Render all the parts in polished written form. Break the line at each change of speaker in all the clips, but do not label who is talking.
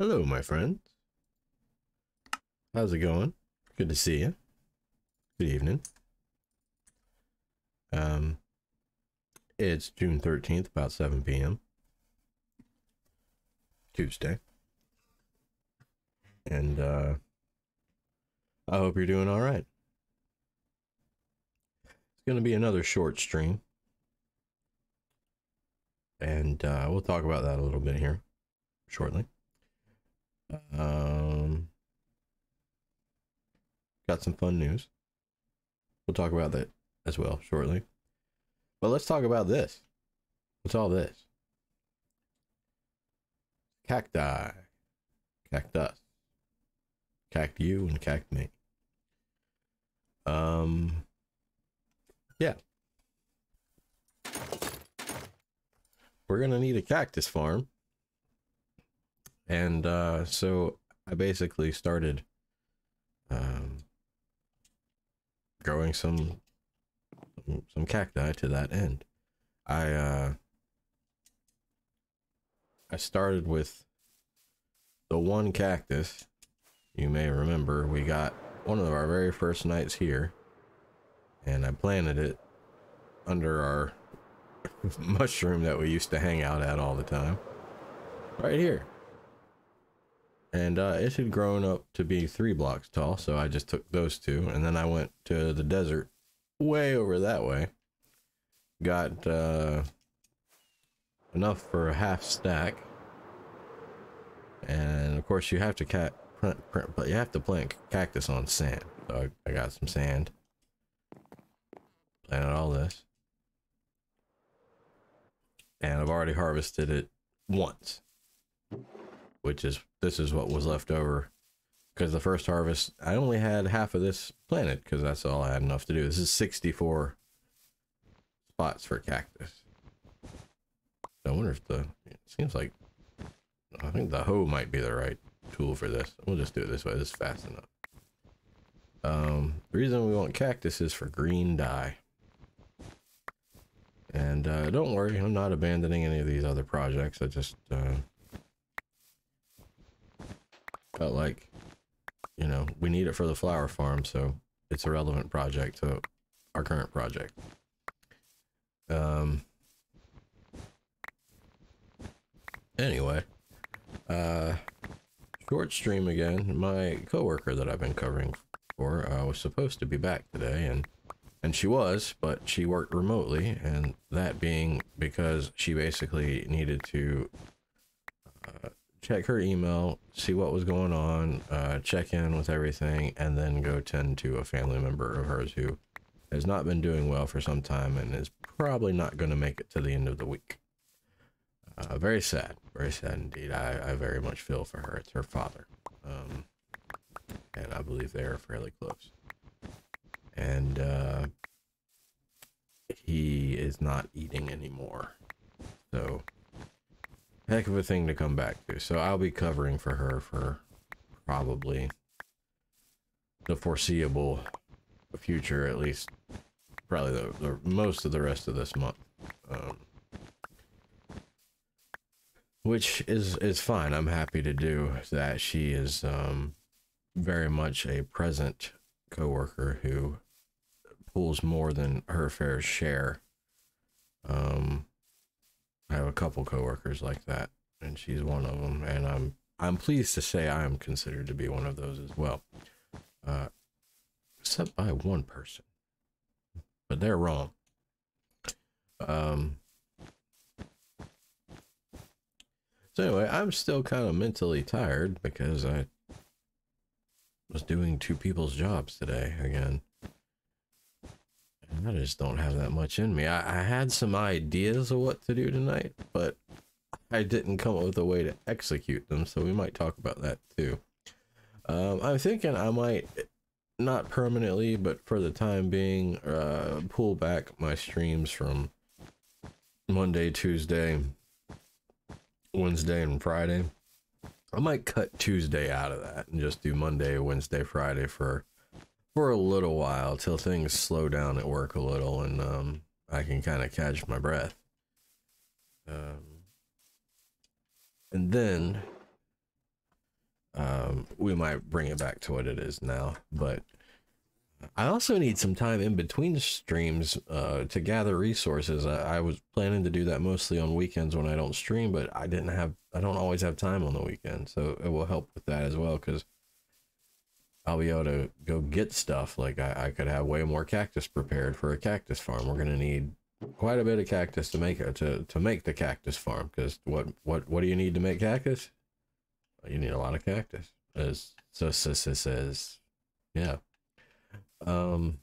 Hello, my friends. How's it going? Good to see you. Good evening. It's June 13th, about 7 p.m. Tuesday. And I hope you're doing all right. It's going to be another short stream. And we'll talk about that a little bit here shortly. Got some fun news. We'll talk about that as well shortly. But let's talk about this. What's all this? Cacti. Cactus. Cact you and cact me. Yeah. We're gonna need a cactus farm. And so I basically started growing some cacti to that end. I started with the one cactus. You may remember we got one of our very first nights here, and I planted it under our mushroom that we used to hang out at all the time, right here. And it had grown up to be 3 blocks tall, so I just took those two, and then I went to the desert way over that way, got enough for a half stack, and of course you have to but you have to plant cactus on sand. So I got some sand, planted all this, and I've already harvested it once, this is what was left over, because the first harvest I only had half of this planted because that's all I had enough to do. This is 64 spots for cactus. I wonder if it seems like, I think the hoe might be the right tool for this. We'll just do it this way. This is fast enough. The reason we want cactus is for green dye. And don't worry, I'm not abandoning any of these other projects. I just felt like, you know, we need it for the flower farm, so it's a relevant project to our current project. Anyway, short stream again. My coworker that I've been covering for was supposed to be back today, and she was, but she worked remotely, and that being because she basically needed to check her email, see what was going on, check in with everything, and then go tend to a family member of hers who has not been doing well for some time and is probably not going to make it to the end of the week. Very sad indeed. I very much feel for her. It's her father, and I believe they are fairly close, and he is not eating anymore, so heck of a thing to come back to. So I'll be covering for her for probably the foreseeable future, at least probably the most of the rest of this month, which is fine. I'm happy to do that. She is very much a present coworker who pulls more than her fair share. I have a couple coworkers like that, and she's one of them, and I'm pleased to say I am considered to be one of those as well, except by one person, but they're wrong. So anyway, I'm still kind of mentally tired because I was doing 2 people's jobs today again. I just don't have that much in me. I had some ideas of what to do tonight, but I didn't come up with a way to execute them, so we might talk about that too. I'm thinking I might, not permanently, but for the time being, pull back my streams from Monday, Tuesday, Wednesday, and Friday. I might cut Tuesday out of that and just do Monday, Wednesday, Friday for a little while till things slow down at work a little, and I can kind of catch my breath. And then we might bring it back to what it is now. But I also need some time in between streams to gather resources. I was planning to do that mostly on weekends when I don't stream, but I don't always have time on the weekend, so it will help with that as well, because I'll be able to go get stuff. Like I could have way more cactus prepared for a cactus farm. We're gonna need quite a bit of cactus to make it to make the cactus farm, because what do you need to make cactus? You need a lot of cactus. As so says, yeah. On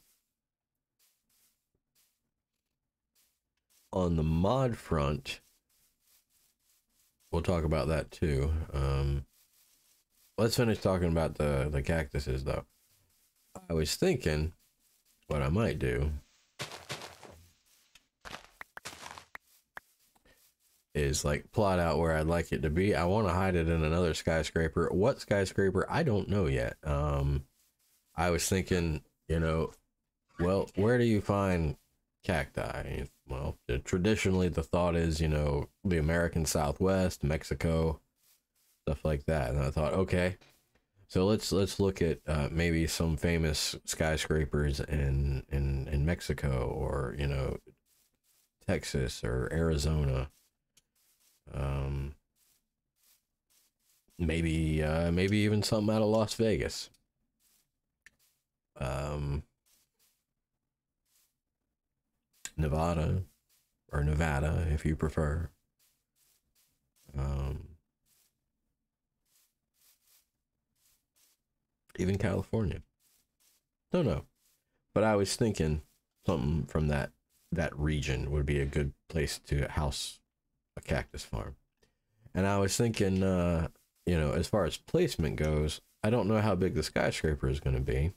the mod front, we'll talk about that too. Let's finish talking about the cactuses though. I was thinking what I might do is like plot out where I'd like it to be. I want to hide it in another skyscraper. What skyscraper? I don't know yet. I was thinking, you know, well, where do you find cacti? Well, traditionally the thought is, you know, the American Southwest, Mexico, stuff like that. And I thought, okay, so let's look at maybe some famous skyscrapers in Mexico, or, you know, Texas or Arizona. Maybe even something out of Las Vegas. Nevada, or Nevada if you prefer. Even California. Don't know. But I was thinking something from that region would be a good place to house a cactus farm. And I was thinking, you know, as far as placement goes, I don't know how big the skyscraper is going to be,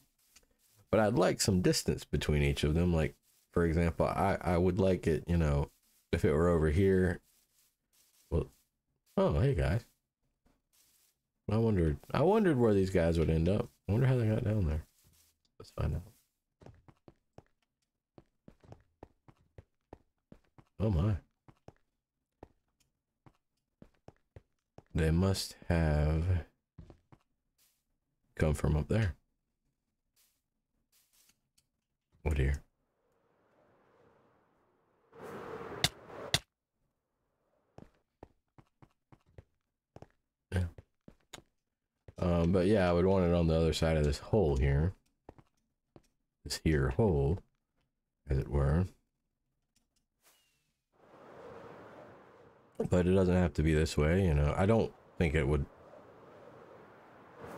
but I'd like some distance between each of them. Like, for example, I would like it, you know, if it were over here. Well, oh, hey guys. I wondered where these guys would end up. I wonder how they got down there. Let's find out. Oh my. They must have come from up there. Oh dear. Yeah. But yeah, I would want it on the other side of this hole here. This here hole, as it were. But it doesn't have to be this way, you know. I don't think it would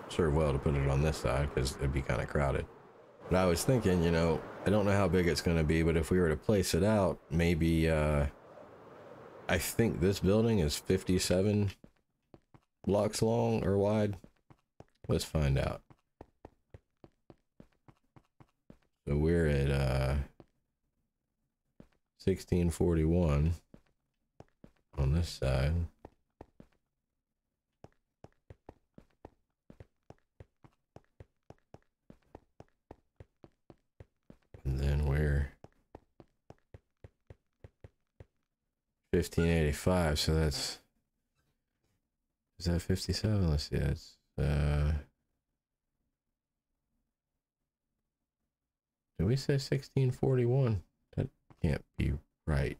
serve well to put it on this side, because it'd be kind of crowded. But I was thinking, you know, I don't know how big it's going to be, but if we were to place it out, maybe, I think this building is 57 blocks long or wide. Let's find out. So we're at 1641 on this side. And then we're 1585, so that's, is that 57? Let's see, that's did we say 1641? That can't be right.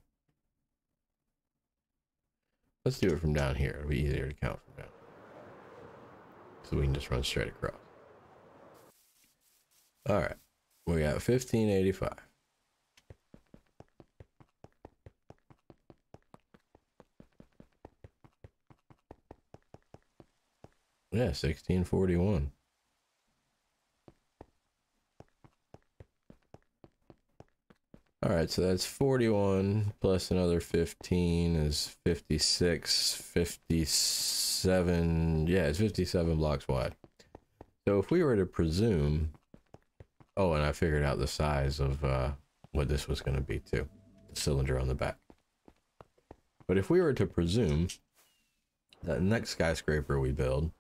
Let's do it from down here. It'll be easier to count from down, so we can just run straight across. All right, we got 1585. Yeah, 1641. All right, so that's 41 plus another 15 is 56, 57. Yeah, it's 57 blocks wide. So if we were to presume, oh, and I figured out the size of what this was going to be too, the cylinder on the back. But if we were to presume that the next skyscraper we build,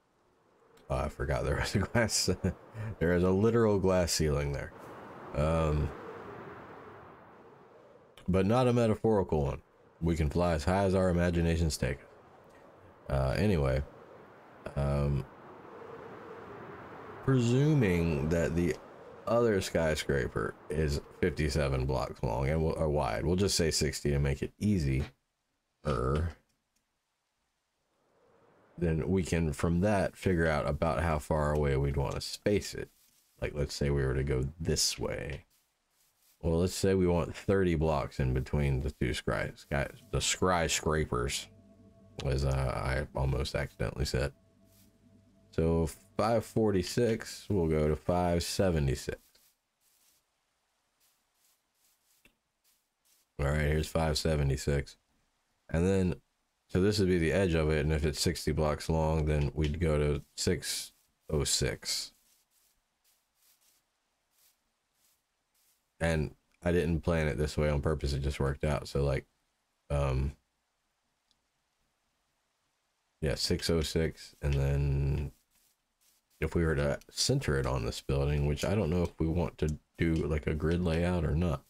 oh, I forgot there was a glass, there is a literal glass ceiling there. But not a metaphorical one. We can fly as high as our imaginations take us. Anyway, presuming that the other skyscraper is 57 blocks long and or wide. We'll just say 60 to make it easy. Then we can from that figure out about how far away we'd want to space it. Like let's say we were to go this way. Well, let's say we want 30 blocks in between the two skyscrapers, as I almost accidentally said. So 546 will go to 576. All right, here's 576. And then, so this would be the edge of it, and if it's 60 blocks long, then we'd go to 606. And I didn't plan it this way on purpose, it just worked out. So like, yeah, 606, and then if we were to center it on this building, which I don't know if we want to do like a grid layout or not.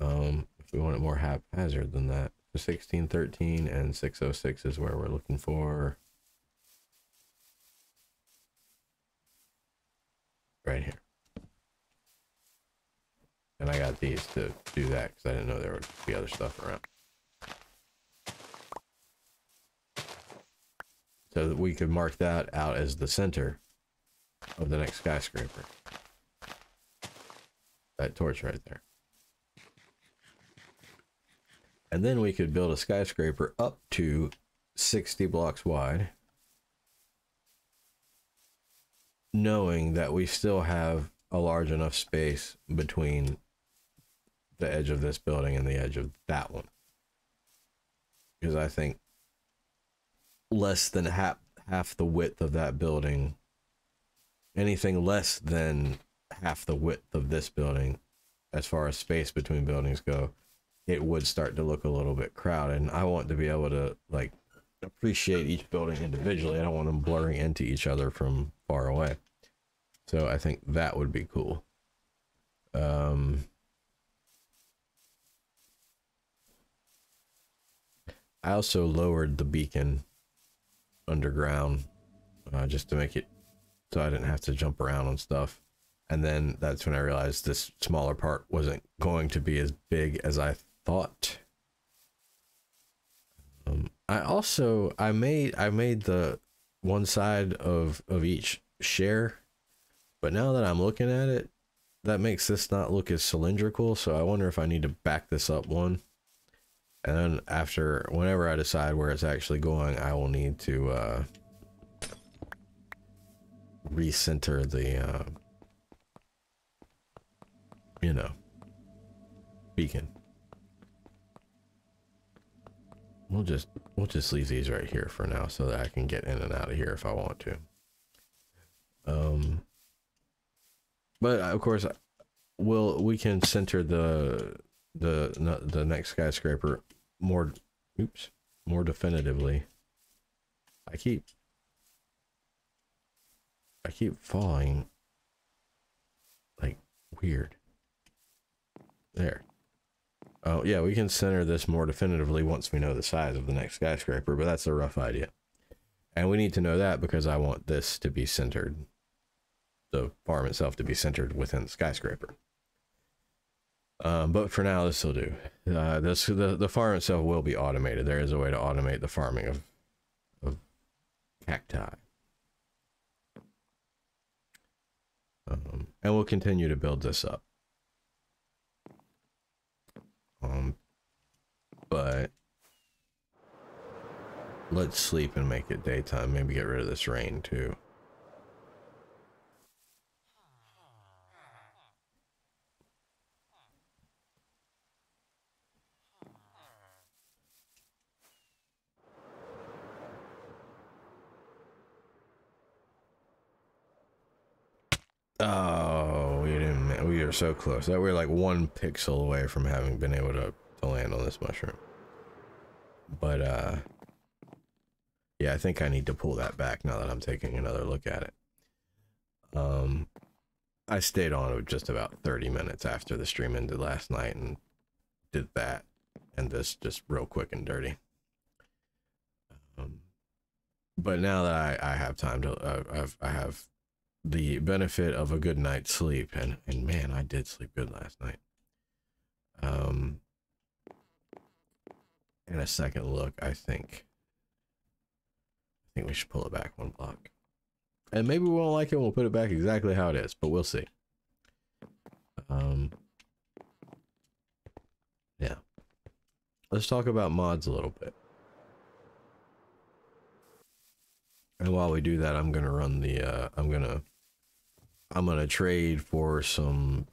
If we want it more haphazard than that. The 1613 and 606 is where we're looking for. Right here. And I got these to do that because I didn't know there would be other stuff around. So that we could mark that out as the center of the next skyscraper. That torch right there. And then we could build a skyscraper up to 60 blocks wide, knowing that we still have a large enough space between the edge of this building and the edge of that one. Because I think less than half the width of that building, anything less than half the width of this building, as far as space between buildings go, it would start to look a little bit crowded. And I want to be able to like appreciate each building individually. I don't want them blurring into each other from far away. So I think that would be cool. I also lowered the beacon underground just to make it so I didn't have to jump around on stuff. And then that's when I realized this smaller part wasn't going to be as big as I thought. I made the one side of each share, but now that I'm looking at it, that makes this not look as cylindrical. So I wonder if I need to back this up one, and then after, whenever I decide where it's actually going, I will need to recenter the beacon. We'll just leave these right here for now so that I can get in and out of here if I want to. But of course, we can center the next skyscraper more definitively. I keep falling like weird. There. Oh yeah, we can center this more definitively once we know the size of the next skyscraper, but that's a rough idea. And we need to know that because I want this to be centered, the farm itself to be centered within the skyscraper. But for now, this will do. The farm itself will be automated. There is a way to automate the farming of cacti. And we'll continue to build this up. But let's sleep and make it daytime. Maybe get rid of this rain too. Oh, we are so close. That we're like 1 pixel away from having been able to land on this mushroom. But yeah, I think I need to pull that back now that I'm taking another look at it. I stayed on just about 30 minutes after the stream ended last night and did that and this just real quick and dirty. But now that I have time to I have the benefit of a good night's sleep, and man, I did sleep good last night. In a second look, I think we should pull it back one block, and maybe we won't like it. We'll put it back exactly how it is, but we'll see. Yeah, let's talk about mods a little bit. And while we do that, I'm gonna run the I'm gonna trade for some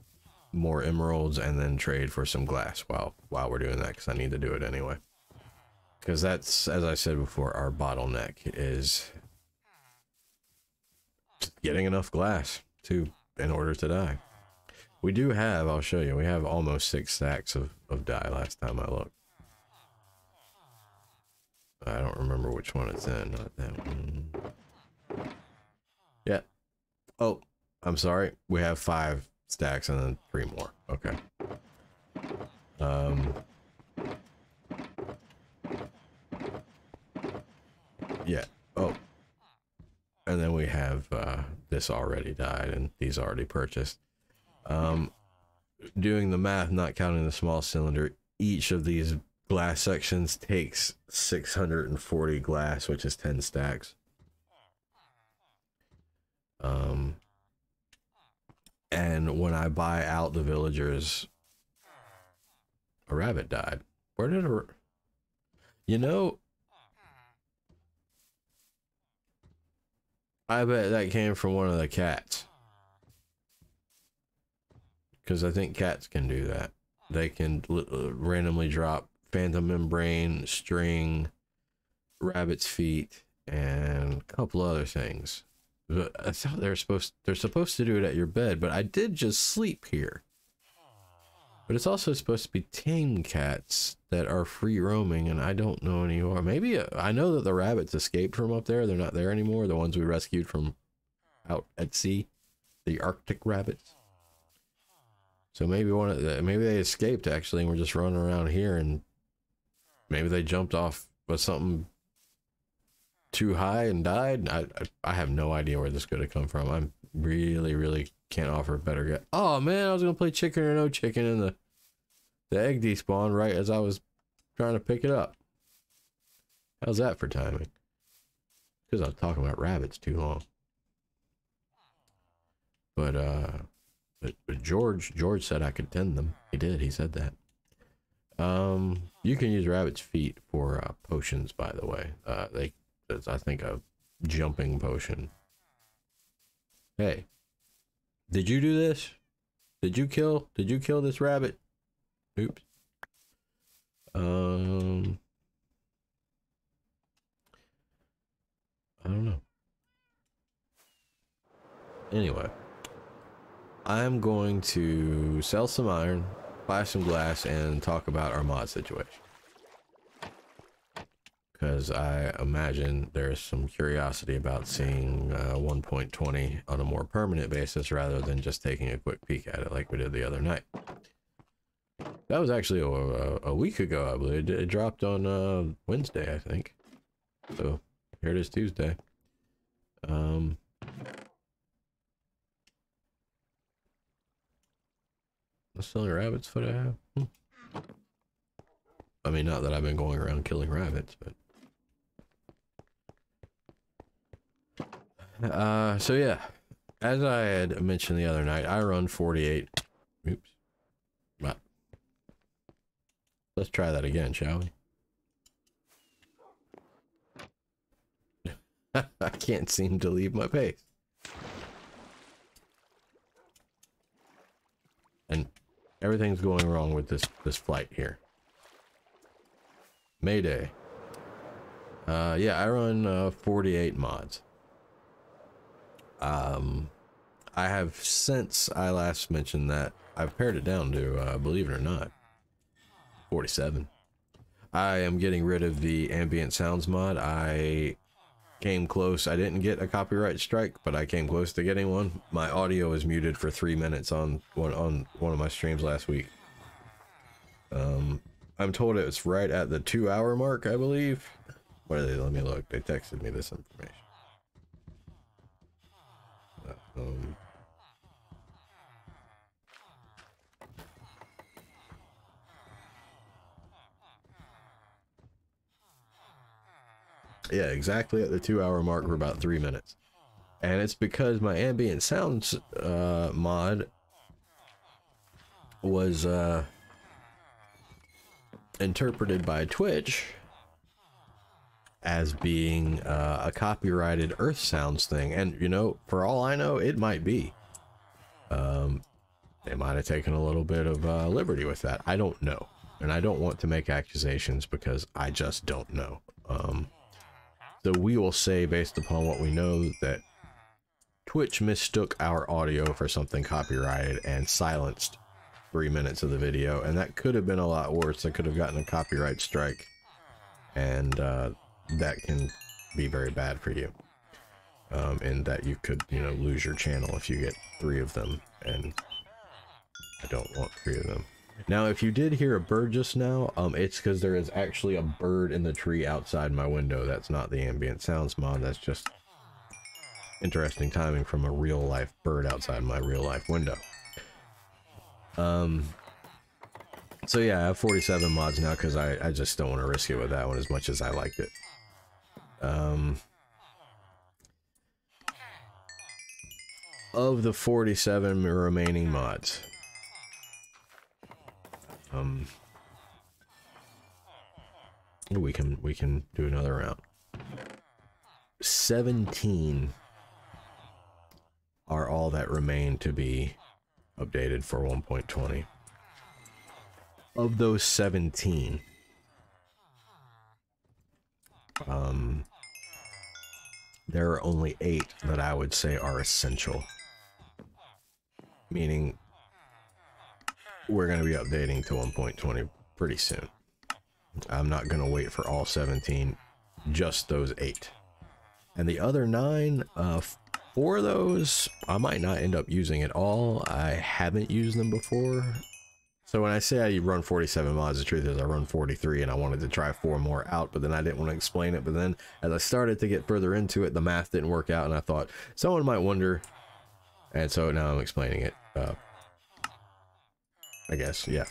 more emeralds and then trade for some glass while we're doing that, because I need to do it anyway. Because that's, as I said before, our bottleneck is getting enough glass in order to dye. We do have, I'll show you, we have almost 6 stacks of dye last time I looked. I don't remember which one it's in, not that one. Yeah. Oh, I'm sorry. We have 5 stacks and then 3 more. Okay. Yeah. Oh. And then we have this already dyed and these already purchased. Doing the math, not counting the small cylinder, each of these glass sections takes 640 glass, which is 10 stacks. And when I buy out the villagers, a rabbit died. Where did you know, I bet that came from one of the cats. Because I think cats can do that. They can randomly drop phantom membrane, string, rabbit's feet, and a couple other things. But I thought they're supposed to do it at your bed, but I did just sleep here. But it's also supposed to be tame cats that are free roaming, and I don't know anymore. Maybe I know that the rabbits escaped from up there. They're not there anymore. The ones we rescued from out at sea, the Arctic rabbits. So maybe maybe they escaped actually, and we're just running around here, and maybe they jumped off with something too high and died. I have no idea where this could have come from. I'm really can't offer a better guess. Oh man, I was gonna play chicken or no chicken, and the egg despawned right as I was trying to pick it up. How's that for timing? Because I was talking about rabbits too long. But George said I could tend them. He did. He said that. You can use rabbit's feet for potions, by the way. It's, I think, a jumping potion. Hey, did you do this? Did you kill this rabbit? Oops. I don't know. Anyway, I'm going to sell some iron, buy some glass, and talk about our mod situation. Because I imagine there's some curiosity about seeing 1.20 on a more permanent basis rather than just taking a quick peek at it like we did the other night. That was actually a week ago, I believe. It dropped on Wednesday, I think. So here it is, Tuesday. That's the only rabbit's foot I have. I mean, not that I've been going around killing rabbits, but... so yeah, as I had mentioned the other night, I run 48. Oops. Right. Let's try that again, shall we? I can't seem to leave my pace. And everything's going wrong with this flight here. Mayday. Yeah, I run 48 mods. I have, since I last mentioned that, I've pared it down to, believe it or not, 47. I am getting rid of the ambient sounds mod. I came close. I didn't get a copyright strike, but I came close to getting one. My audio was muted for 3 minutes on one of my streams last week. I'm told it was right at the 2-hour mark, I believe. What are they? Let me look. They texted me this information. Yeah, exactly at the 2-hour mark, we're about 3 minutes. And it's because my ambient sounds mod was interpreted by Twitch as being a copyrighted Earth Sounds thing. And, you know, for all I know, it might be. They might have taken a little bit of liberty with that. I don't know. And I don't want to make accusations because I just don't know. So we will say, based upon what we know, that Twitch mistook our audio for something copyrighted and silenced 3 minutes of the video, and that could have been a lot worse. They could have gotten a copyright strike, and that can be very bad for you, in that you could, you know, lose your channel if you get 3 of them, and I don't want 3 of them. Now, if you did hear a bird just now, it's because there is actually a bird in the tree outside my window. That's not the ambient sounds mod. That's just interesting timing from a real-life bird outside my real-life window. So yeah, I have 47 mods now because I just don't want to risk it with that one as much as I liked it. Of the 47 remaining mods, we can do another round. 17 are all that remain to be updated for 1.20. Of those 17, there are only 8 that I would say are essential. Meaning, we're going to be updating to 1.20 pretty soon. I'm not going to wait for all 17, just those 8. And the other 9, 4 of those, I might not end up using at all. I haven't used them before. So when I say I run 47 mods, the truth is I run 43, and I wanted to try 4 more out, but then I didn't want to explain it. But then as I started to get further into it, the math didn't work out, and I thought someone might wonder. And so now I'm explaining it. I guess, yeah.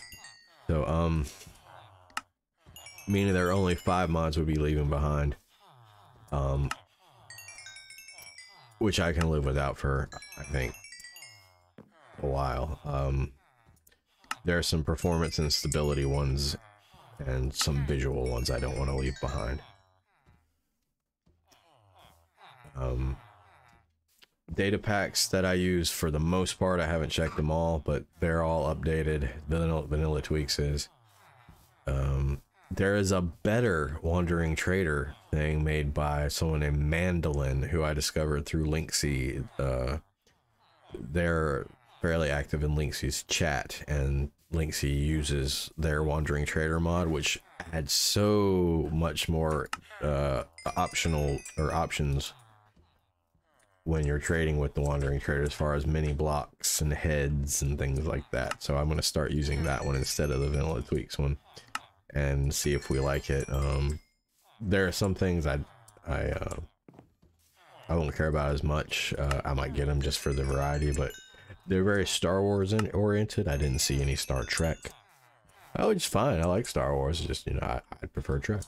So, meaning there are only 5 mods we'll be leaving behind. Which I can live without for, I think, a while. There are some performance and stability ones and some visual ones I don't want to leave behind. Data packs that I use, for the most part, I haven't checked them all, but they're all updated. Vanilla Tweaks is. There is a better Wandering Trader thing made by someone named Mandolin, who I discovered through Linksy. They're fairly active in Linksy's chat, and Linksy uses their Wandering Trader mod, which adds so much more options when you're trading with the Wandering Trader, as far as mini blocks and heads and things like that. So I'm going to start using that one instead of the Vanilla Tweaks one, and see if we like it. There are some things I won't care about as much. I might get them just for the variety, but they're very Star Wars oriented. I didn't see any Star Trek. Oh, it's fine. I like Star Wars. It's just, you know, I'd prefer Trek.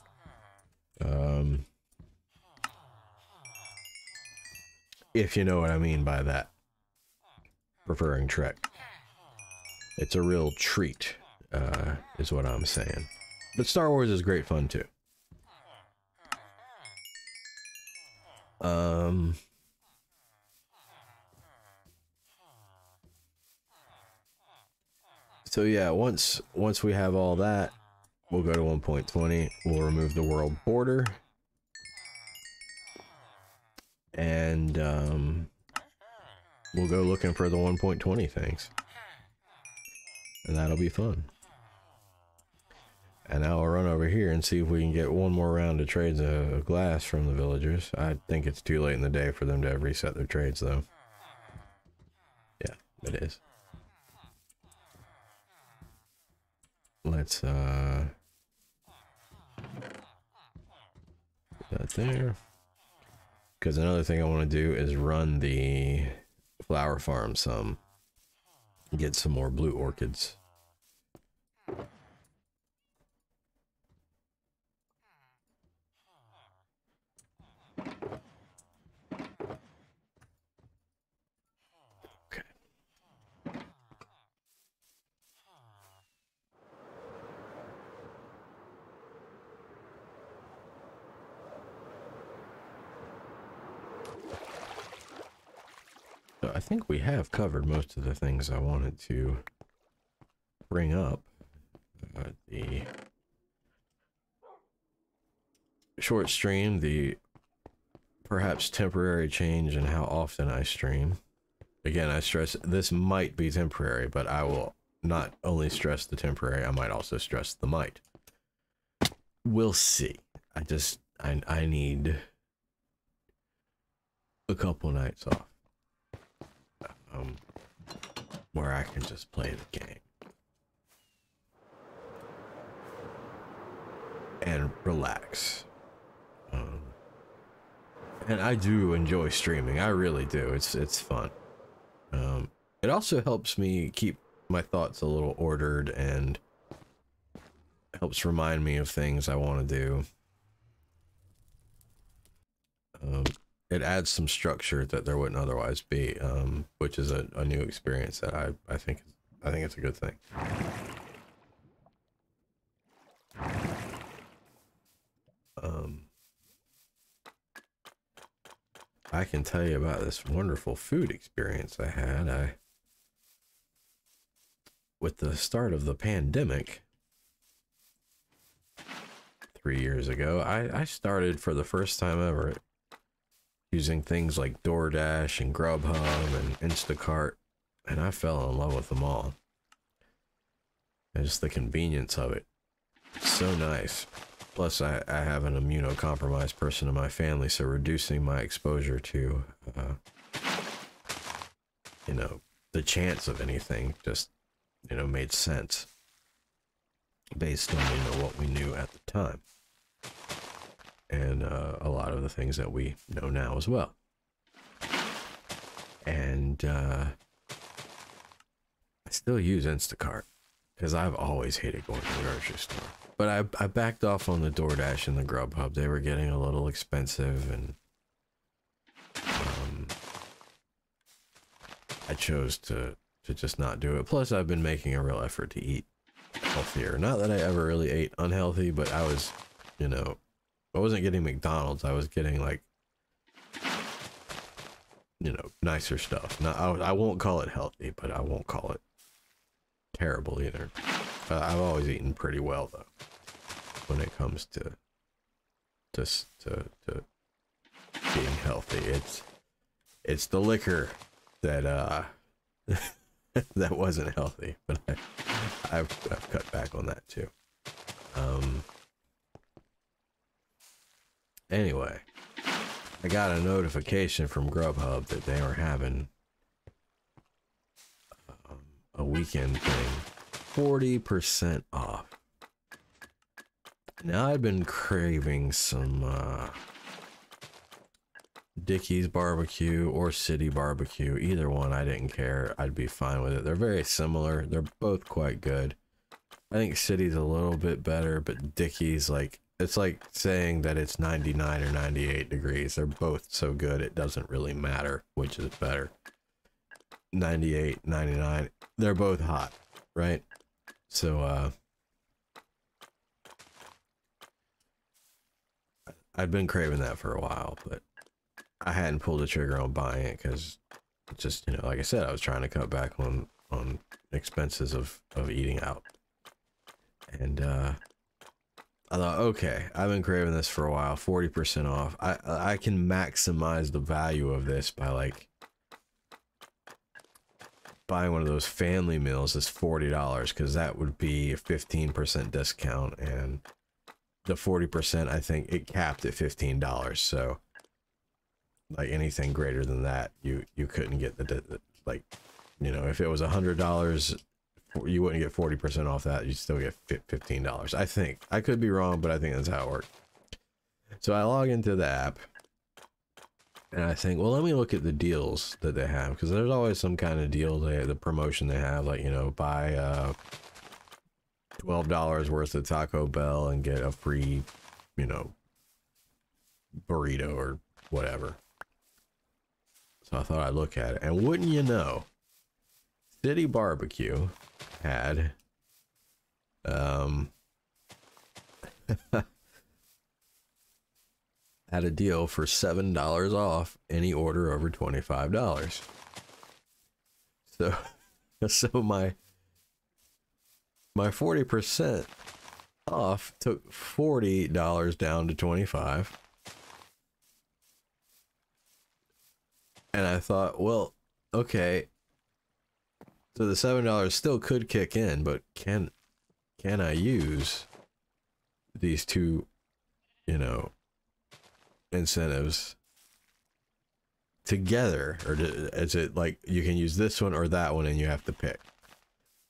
If you know what I mean by that. Preferring Trek. It's a real treat, is what I'm saying. But Star Wars is great fun too. So yeah, once we have all that, we'll go to 1.20. We'll remove the world border, and we'll go looking for the 1.20 things, and that'll be fun. And now we'll run over here and see if we can get one more round of trades of glass from the villagers. I think it's too late in the day for them to have reset their trades, though. Yeah, it is. Let's put that there. Because another thing I want to do is run the flower farm some, get some more blue orchids. So I think we have covered most of the things I wanted to bring up. The short stream, the perhaps temporary change in how often I stream. Again, I stress this might be temporary, but I will not only stress the temporary, I might also stress the might. We'll see. I need a couple nights off. Where I can just play the game and relax. And I do enjoy streaming. I really do. It's fun. It also helps me keep my thoughts a little ordered and helps remind me of things I want to do. It adds some structure that there wouldn't otherwise be, which is a new experience that I think it's a good thing. I can tell you about this wonderful food experience I had. With the start of the pandemic 3 years ago, I started for the first time ever using things like DoorDash and Grubhub and Instacart, and I fell in love with them all. And just the convenience of it. So nice. Plus, I have an immunocompromised person in my family, so reducing my exposure to, you know, the chance of anything just, you know, made sense based on, you know, what we knew at the time. And a lot of the things that we know now as well. And I still use Instacart because I've always hated going to the grocery store. But I backed off on the DoorDash and the Grubhub. They were getting a little expensive, and I chose to just not do it. Plus, I've been making a real effort to eat healthier. Not that I ever really ate unhealthy, but I was, you know, I wasn't getting McDonald's. I was getting, like, you know, nicer stuff. Now, I won't call it healthy, but I won't call it terrible either. I've always eaten pretty well, though, when it comes to being healthy. It's the liquor that that wasn't healthy, but I've cut back on that too. Anyway, I got a notification from Grubhub that they were having a weekend thing, 40% off. Now, I've been craving some Dickey's barbecue or City barbecue. Either one, I didn't care. I'd be fine with it. They're very similar. They're both quite good. I think City's a little bit better, but Dickey's, like, it's like saying that it's 99 or 98 degrees. They're both so good, it doesn't really matter which is better. 98, 99, they're both hot, right? So, I'd been craving that for a while, but I hadn't pulled the trigger on buying it because just, you know, like I said, I was trying to cut back on expenses of eating out. And I thought, okay, I've been craving this for a while, 40% off. I can maximize the value of this by, like, buying one of those family meals is $40, because that would be a 15% discount, and the 40%, I think it capped at $15. So, like, anything greater than that, you couldn't get the like, you know, if it was $100, you wouldn't get 40% off that. You'd still get $15. I think. I could be wrong, but I think that's how it worked. So I log into the app, And I think, well, let me look at the deals that they have, because there's always some kind of deal, the promotion they have, like, you know, buy $12 worth of Taco Bell and get a free, you know, burrito or whatever. So I thought I'd look at it, and wouldn't you know, City Barbecue had had a deal for $7 off any order over $25. So so my 40% off took $40 down to 25. And I thought, well, okay, so the $7 still could kick in, but can I use these two, you know, incentives together, or is it like you can use this one or that one and you have to pick?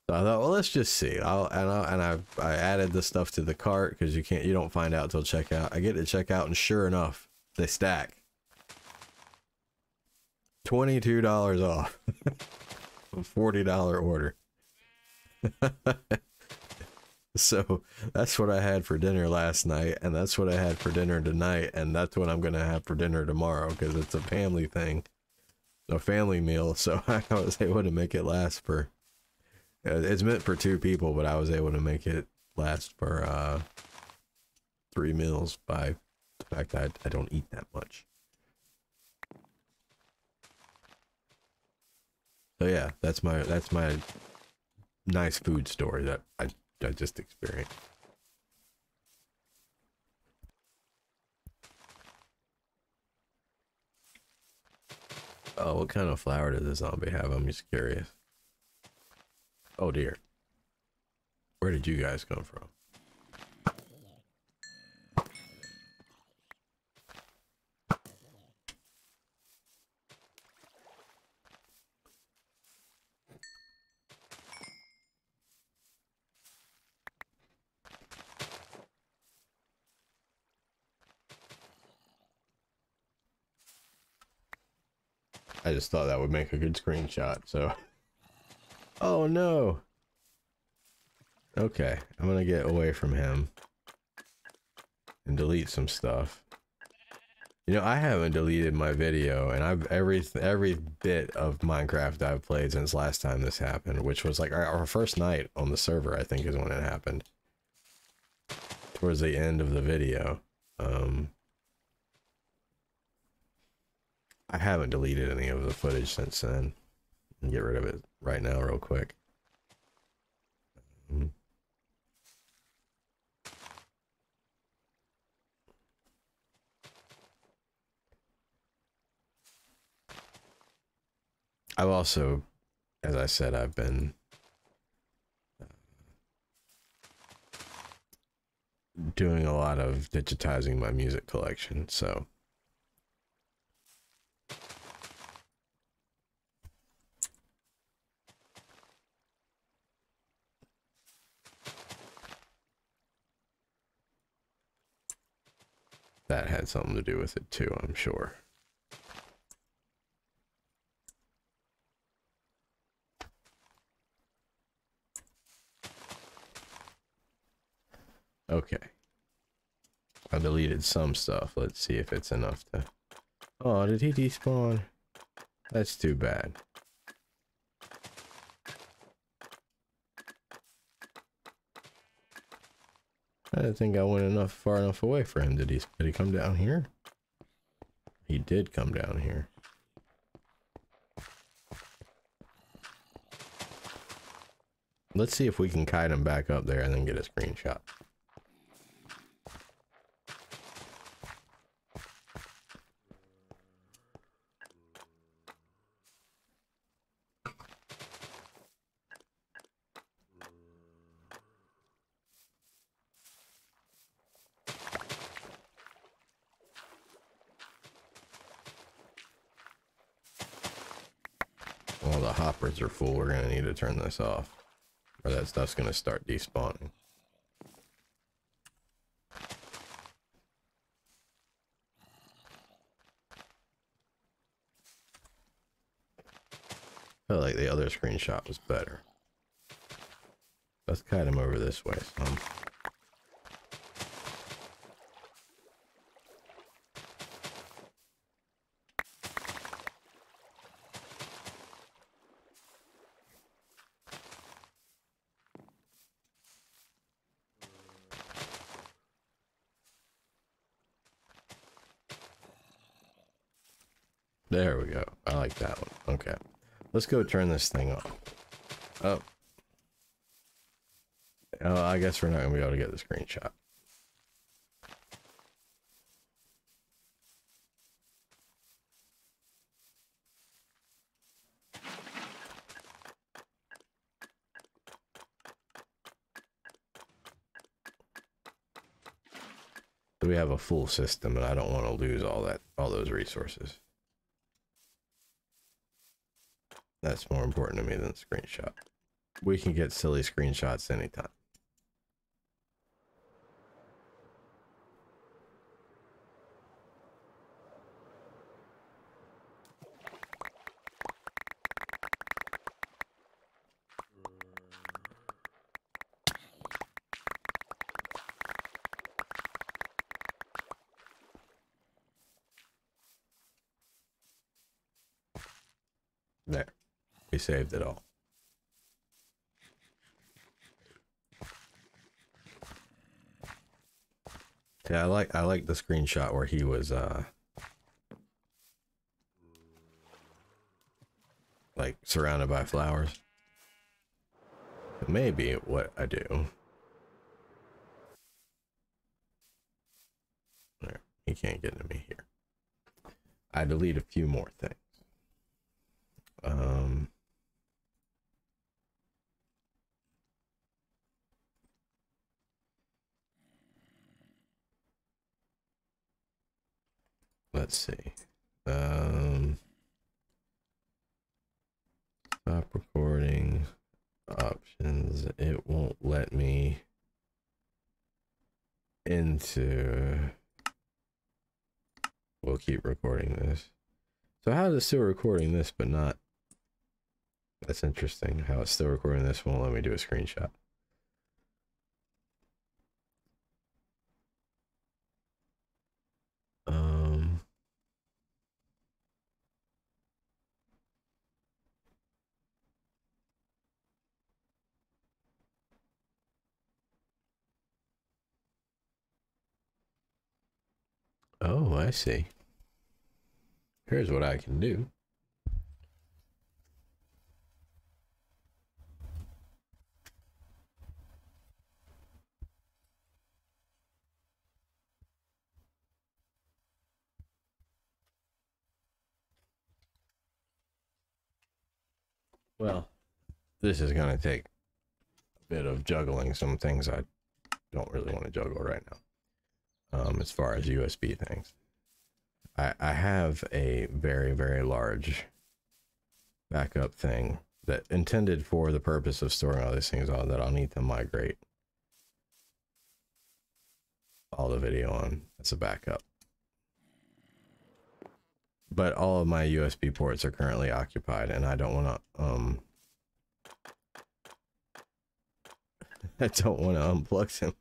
So I thought, well, let's just see. I added the stuff to the cart, because you don't find out till checkout. I get to checkout, and sure enough, they stack. $22 off. A $40 order. So that's what I had for dinner last night, and that's what I had for dinner tonight, and that's what I'm gonna have for dinner tomorrow, because it's a family thing, a family meal. So I was able to make it last for, it's meant for 2 people, but I was able to make it last for 3 meals by the fact that I don't eat that much. So yeah, that's my nice food story that I just experienced. Oh, what kind of flower does the zombie have? I'm just curious. Oh dear. Where did you guys come from? I just thought that would make a good screenshot, so. Oh no. Okay, I'm gonna get away from him and delete some stuff. You know, I haven't deleted my video, and I've every bit of Minecraft I've played since last time this happened, which was like our first night on the server, I think, is when it happened. Towards the end of the video. I haven't deleted any of the footage since then. I'll get rid of it right now real quick. I've also, as I said, I've been doing a lot of digitizing my music collection, so that had something to do with it too, I'm sure. Okay. I deleted some stuff. Let's see if it's enough to... Oh, did he despawn? That's too bad. I didn't think I went far enough away for him. Did he come down here? He did come down here. Let's see if we can kite him back up there and then get a screenshot. Well, the hoppers are full. We're gonna need to turn this off, or that stuff's gonna start despawning. felt like the other screenshot was better. Let's kite him over this way, son. There we go. I like that one. Okay. Let's go turn this thing on. Oh. Oh, I guess we're not going to be able to get the screenshot. So we have a full system, and I don't want to lose all those resources. That's more important to me than the screenshot. We can get silly screenshots anytime. There. We saved it all. Yeah, I like the screenshot where he was like surrounded by flowers. Maybe what I do. There, he can't get to me here. I delete a few more things. Let's see. Stop recording options. It won't let me into. We'll keep recording this. So how is it still recording this but not? That's interesting. How it's still recording this won't let me do a screenshot. Oh, I see. Here's what I can do. Well, this is going to take a bit of juggling some things I don't really want to juggle right now. As far as USB things. I have a very, very large backup thing that intended for the purpose of storing all these things on that I'll need to migrate all the video on. That's a backup. But all of my USB ports are currently occupied and I don't want to I don't want to unplug them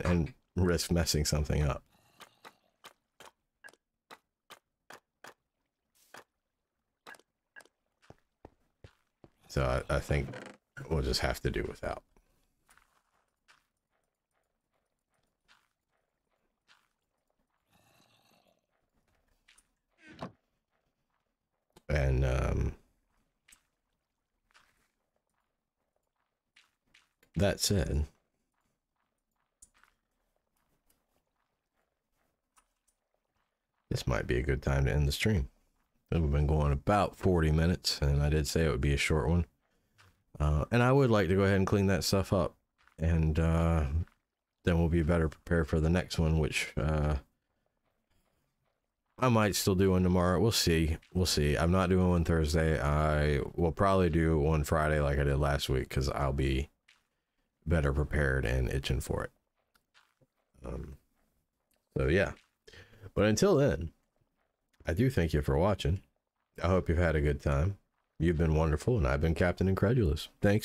and risk messing something up. So I think we'll just have to do without. And that said, this might be a good time to end the stream. We've been going about 40 minutes, and I did say it would be a short one. And I would like to go ahead and clean that stuff up, and then we'll be better prepared for the next one, which I might still do one tomorrow. We'll see. We'll see. I'm not doing one Thursday. I will probably do one Friday like I did last week, because I'll be better prepared and itching for it. So yeah. But until then, I do thank you for watching. I hope you've had a good time. You've been wonderful, and I've been Captain Incredulous. Thanks.